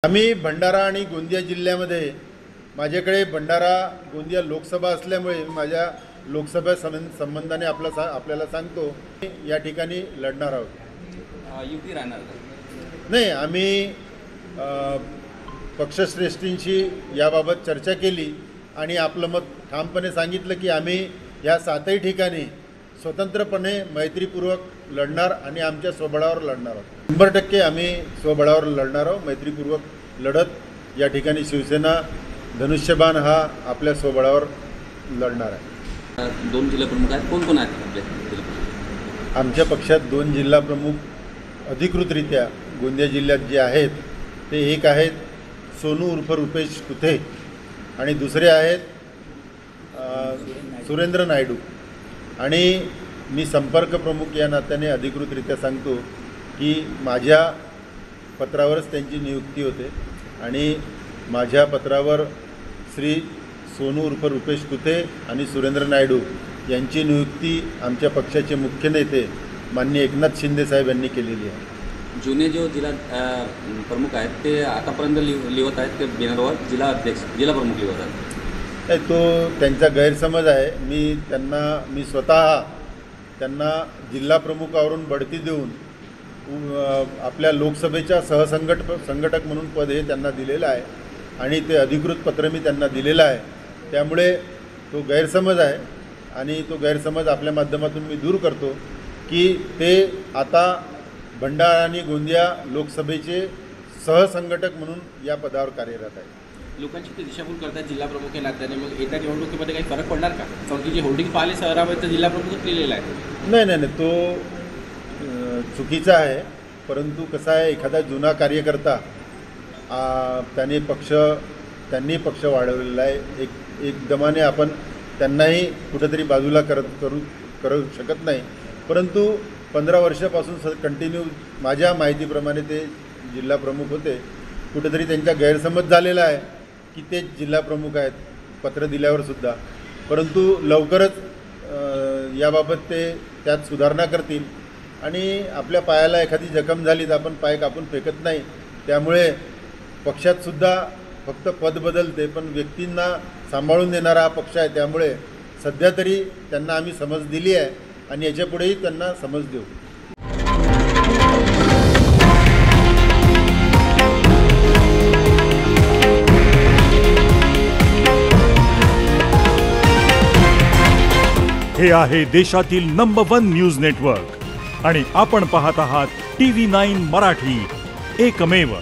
आम्ही भंडारा आणि गोंदिया जिल्ह्यामध्ये माझ्याकडे भंडारा गोंदिया लोकसभा असल्यामुळे माझ्या लोकसभा संबंधाने आपल्याला सांगतो या ठिकाणी लढणार आहोत। युती राहणार नाही, आम्ही पक्षश्रेष्ठींशी याबाबत चर्चा केली आणि आपलं मत ठामपणे सांगितलं की आम्ही या 7ही ठिकाणी स्वतंत्रपणे मैत्रीपूर्वक लढणार आणि आमच्या स्वबळावर लढणार आहोत। 100% आम्ही स्वबळावर लढणार आहोत। मैत्रीपूर्वक लढत या ठिकाणी शिवसेना धनुष्यबाण हा आपल्या स्वबळावर लढणार आहे। 2 जिल्हा प्रमुख आहेत, कोण कोण आहेत आमच्या पक्षात 2 जिल्हा प्रमुख अधिकृतरित्या गोंदिया जिल्ह्यात जे आहेत ते एक आहेत सोनू उर्फ रुपेश कुथे आणि दुसरे आहेत सुरेंद्र नायडू। आणि मी संपर्क प्रमुख या नात्याने अधिकृतरित्या सांगतो की माझ्या पत्रावरच त्यांची नियुक्ती होते आणि माझ्या पत्रावर श्री सोनू उर्फ रुपेश कुथे आणि सुरेंद्र नायडू यांची नियुक्ती आमच्या पक्षाचे मुख्य नेते माननीय एकनाथ शिंदे साहेब यांनी केलेली आहे। जुने जो जिल्हा प्रमुख आहेत ते आतापर्यंत लिहत आहेत ते बिनरवर जिल्हा अध्यक्ष जिल्हा प्रमुख लिहत आहेत। नाही, तो त्यांचा गैरसमज आहे। मी स्वतः त्यांना जिल्हा प्रमुखावरून बढती देऊन आपल्या लोकसभेच्या संघटक म्हणून पद हे त्यांना दिलेलं आहे आणि ते अधिकृत पत्र मी त्यांना दिलेलं आहे। त्यामुळे तो गैरसमज आहे आणि तो गैरसमज आपल्या माध्यमातून मी दूर करतो की ते आता भंडारा आणि गोंदिया लोकसभेचे सहसंघटक म्हणून या पदावर कार्यरत आहे। लोकांची ते दिशाभूल करतात जिल्हा प्रमुख या नात्याने, मग येत्या निवडणुकीमध्ये काही फरक पडणार का? कारण की जे होल्डिंग पाहिले शहरामध्ये तर जिल्हा प्रमुखच लिहिलेला आहे। नाही, तो चुकीचा आहे। परंतु कसा आहे, एखादा जुना कार्यकर्ता त्यांनी पक्ष वाढवलेला आहे। एकदमाने आपण त्यांनाही कुठेतरी बाजूला करू शकत नाही। परंतु 15 वर्षापासून कंटिन्यू माझ्या माहितीप्रमाणे ते जिल्हा प्रमुख होते। कुठेतरी त्यांचा गैरसमज झालेला आहे की ते जिल्हा प्रमुख आहेत पत्र दिल्यावर सुद्धा। परंतु लवकरच याबाबत ते त्यात सुधारणा करतील आणि आपल्या पायाला एखादी जखम झाली तर आपण पाय कापून फेकत नाही। त्यामुळे पक्षात सुद्धा फक्त पद बदलते पण व्यक्तींना सांभाळून देणारा हा पक्ष आहे। त्यामुळे सध्या तरी त्यांना आम्ही समज दिली आहे आणि याच्यापुढेही त्यांना समज देऊ। हे आहे देशातील नंबर 1 न्यूज नेटवर्क आणि आपण पाहत आहात TV9 मराठी, एकमेव।